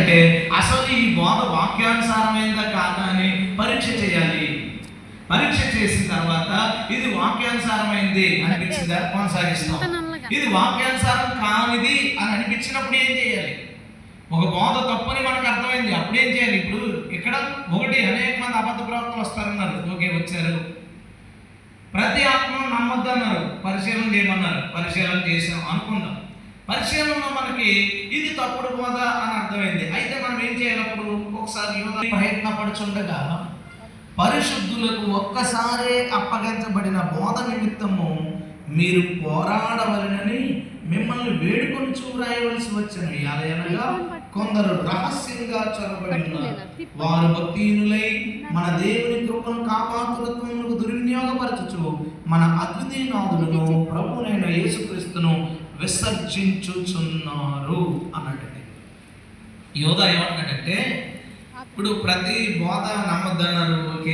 ఏంటంటే అసలు ఈ బోధ వాక్యానుసారమైందా కాదా అని పరీక్ష చేయాలి. పరీక్ష చేసిన తర్వాత ఇది వాక్యానుసారమైంది అనిపించిందా కొనసాగిస్తాం. ఇది వాక్యానుసారం కానిది అని అనిపించినప్పుడు ఏం చేయాలి? ఒక బోధ తప్పని మనకు అర్థమైంది, అప్పుడు ఏం చేయాలి? ఇప్పుడు ఇక్కడ ఒకటి, అనేక మంది అబద్ధ ప్రవక్తలు వస్తారన్నారు. ఓకే, వచ్చారు. ప్రతి ఆత్మను నమ్మొద్దు అన్నారు, పరిశీలన చేయమన్నారు. పరిశీలన చేసాం అనుకుందాం. పరిశీలనలో మనకి ఇది తప్పుడు బోధ అని అర్థమైంది. అయితే మనం ఏం చేయాలప్పుడు? ఒకసారి ప్రయత్నపడుచుండగా పరిశుద్ధులకు ఒక్కసారే అప్పగించబడిన బోధ నిమిత్తము మీరు పోరాడవలనని మిమ్మల్ని వేడుకొని చూరాయవలసి వచ్చాను. అనగా కొందరు రహస్యంగా చొరబడి ఉన్నారు. వారు భక్తిహీనులై మన దేవుని కృపను కాపాతులత్వములకు దుర్వినియోగపరచుచు మన అద్వితీయనాథులను ప్రభువైన యేసుక్రీస్తును విసర్జించుచున్నారు అన్నట్టు. యోధ ఏమంటాడంటే, ఇప్పుడు ప్రతి బోధ నమ్మద్దన్నారు. ఓకే,